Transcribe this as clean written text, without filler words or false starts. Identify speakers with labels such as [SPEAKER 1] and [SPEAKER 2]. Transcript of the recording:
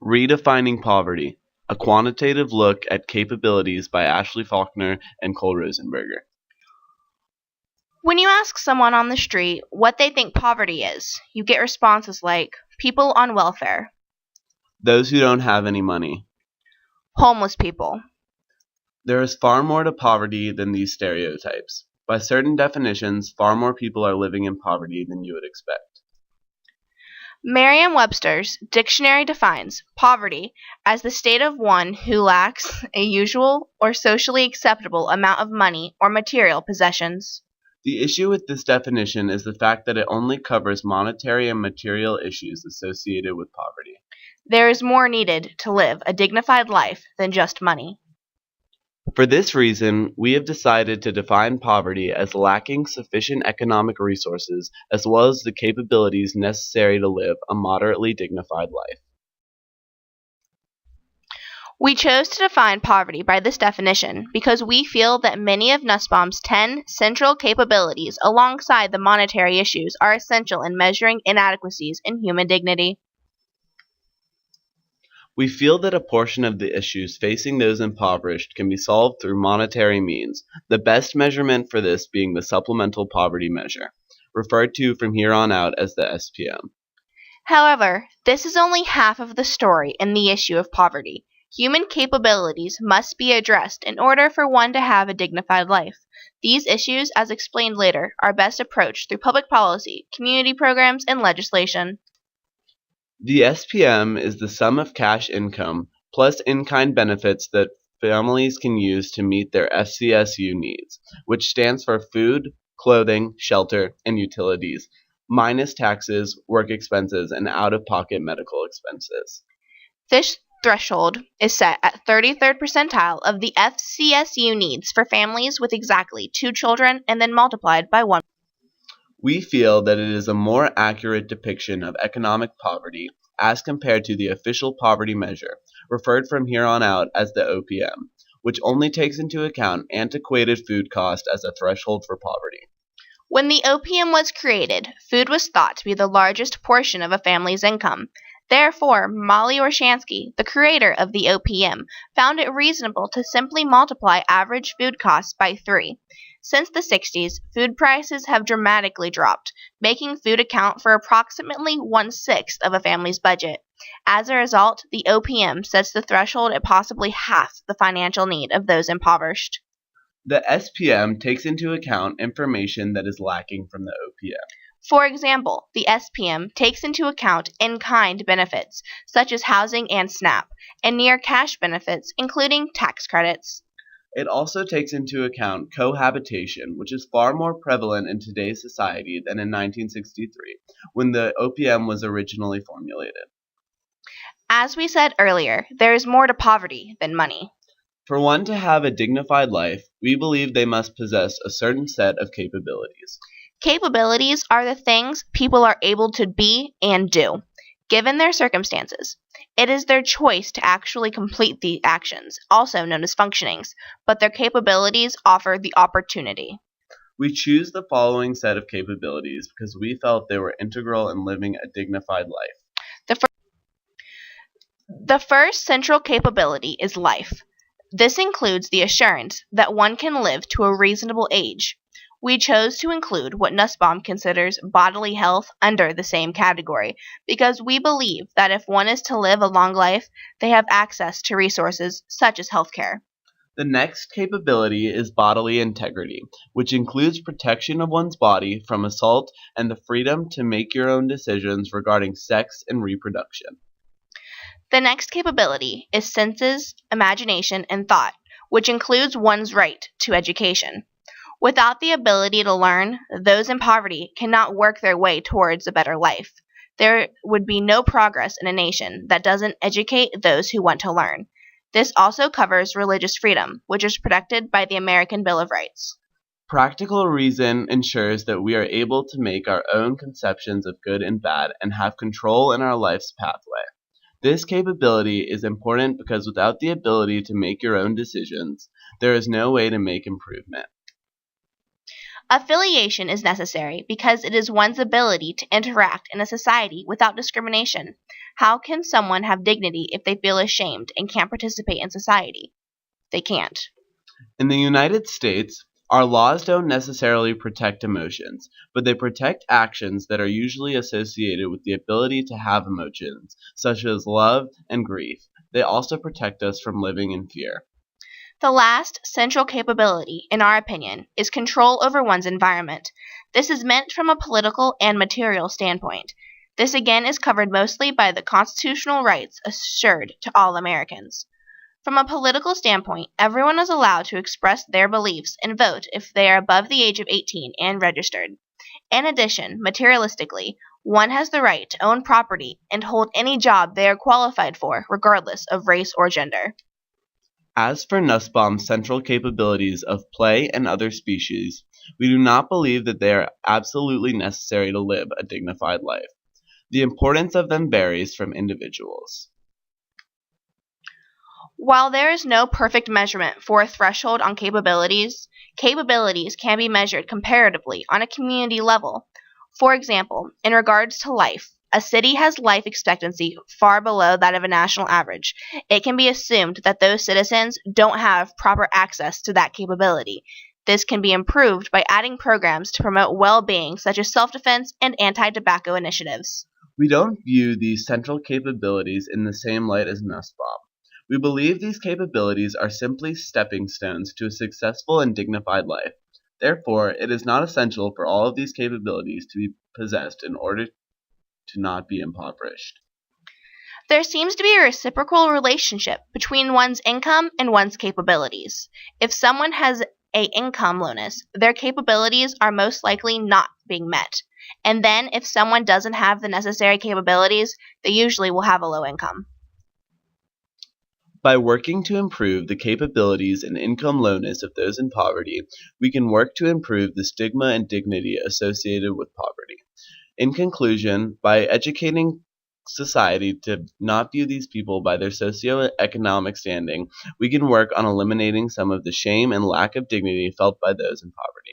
[SPEAKER 1] Redefining Poverty, a quantitative look at capabilities by Ashley Faullkner and Cole Rosenberger.
[SPEAKER 2] When you ask someone on the street what they think poverty is, you get responses like people on welfare,
[SPEAKER 1] Those who don't have any money.
[SPEAKER 2] homeless people.
[SPEAKER 1] There is far more to poverty than these stereotypes. By certain definitions, far more people are living in poverty than you would expect.
[SPEAKER 2] Merriam-Webster's dictionary defines poverty as the state of one who lacks a usual or socially acceptable amount of money or material possessions.
[SPEAKER 1] The issue with this definition is the fact that it only covers monetary and material issues associated with poverty.
[SPEAKER 2] There is more needed to live a dignified life than just money.
[SPEAKER 1] For this reason, we have decided to define poverty as lacking sufficient economic resources as well as the capabilities necessary to live a moderately dignified life.
[SPEAKER 2] We chose to define poverty by this definition because we feel that many of Nussbaum's 10 central capabilities alongside the monetary issues are essential in measuring inadequacies in human dignity.
[SPEAKER 1] We feel that a portion of the issues facing those impoverished can be solved through monetary means, the best measurement for this being the supplemental poverty measure, referred to from here on out as the SPM.
[SPEAKER 2] However, this is only half of the story in the issue of poverty. Human capabilities must be addressed in order for one to have a dignified life. These issues, as explained later, are best approached through public policy, community programs, and legislation.
[SPEAKER 1] The SPM is the sum of cash income plus in-kind benefits that families can use to meet their FCSU needs, which stands for food, clothing, shelter, and utilities, minus taxes, work expenses, and out-of-pocket medical expenses.
[SPEAKER 2] This threshold is set at 33rd percentile of the FCSU needs for families with exactly 2 children and then multiplied by 1.
[SPEAKER 1] We feel that it is a more accurate depiction of economic poverty as compared to the official poverty measure, referred from here on out as the OPM, which only takes into account antiquated food cost as a threshold for poverty.
[SPEAKER 2] When the OPM was created, food was thought to be the largest portion of a family's income. Therefore, Molly Orshansky, the creator of the OPM, found it reasonable to simply multiply average food costs by 3. Since the 60s, food prices have dramatically dropped, making food account for approximately 1/6 of a family's budget. As a result, the OPM sets the threshold at possibly half the financial need of those impoverished.
[SPEAKER 1] The SPM takes into account information that is lacking from the OPM.
[SPEAKER 2] For example, the SPM takes into account in-kind benefits, such as housing and SNAP, and near-cash benefits, including tax credits.
[SPEAKER 1] It also takes into account cohabitation, which is far more prevalent in today's society than in 1963, when the OPM was originally formulated.
[SPEAKER 2] As we said earlier, there is more to poverty than money.
[SPEAKER 1] For one to have a dignified life, we believe they must possess a certain set of capabilities.
[SPEAKER 2] Capabilities are the things people are able to be and do, given their circumstances. It is their choice to actually complete the actions, also known as functionings, but their capabilities offer the opportunity.
[SPEAKER 1] We choose the following set of capabilities because we felt they were integral in living a dignified life.
[SPEAKER 2] The first central capability is life. This includes the assurance that one can live to a reasonable age. We chose to include what Nussbaum considers bodily health under the same category because we believe that if one is to live a long life, they have access to resources such as healthcare.
[SPEAKER 1] The next capability is bodily integrity, which includes protection of one's body from assault and the freedom to make your own decisions regarding sex and reproduction.
[SPEAKER 2] The next capability is senses, imagination, and thought, which includes one's right to education. Without the ability to learn, those in poverty cannot work their way towards a better life. There would be no progress in a nation that doesn't educate those who want to learn. This also covers religious freedom, which is protected by the American Bill of Rights.
[SPEAKER 1] Practical reason ensures that we are able to make our own conceptions of good and bad and have control in our life's pathway. This capability is important because without the ability to make your own decisions, there is no way to make improvement.
[SPEAKER 2] Affiliation is necessary because it is one's ability to interact in a society without discrimination. How can someone have dignity if they feel ashamed and can't participate in society? They can't.
[SPEAKER 1] In the United States, our laws don't necessarily protect emotions, but they protect actions that are usually associated with the ability to have emotions, such as love and grief. They also protect us from living in fear.
[SPEAKER 2] The last central capability, in our opinion, is control over one's environment. This is meant from a political and material standpoint. This again is covered mostly by the constitutional rights assured to all Americans. From a political standpoint, everyone is allowed to express their beliefs and vote if they are above the age of 18 and registered. In addition, materialistically, one has the right to own property and hold any job they are qualified for, regardless of race or gender.
[SPEAKER 1] As for Nussbaum's central capabilities of play and other species, we do not believe that they are absolutely necessary to live a dignified life. The importance of them varies from individuals.
[SPEAKER 2] While there is no perfect measurement for a threshold on capabilities, capabilities can be measured comparatively on a community level. For example, in regards to life, a city has life expectancy far below that of a national average. It can be assumed that those citizens don't have proper access to that capability. This can be improved by adding programs to promote well-being such as self-defense and anti-tobacco initiatives.
[SPEAKER 1] We don't view these central capabilities in the same light as Nussbaum. We believe these capabilities are simply stepping stones to a successful and dignified life. Therefore, it is not essential for all of these capabilities to be possessed in order to not be impoverished.
[SPEAKER 2] There seems to be a reciprocal relationship between one's income and one's capabilities. If someone has a income lowness, their capabilities are most likely not being met. And then if someone doesn't have the necessary capabilities, they usually will have a low income.
[SPEAKER 1] By working to improve the capabilities and income lowness of those in poverty, we can work to improve the stigma and dignity associated with poverty. In conclusion, by educating society to not view these people by their socioeconomic standing, we can work on eliminating some of the shame and lack of dignity felt by those in poverty.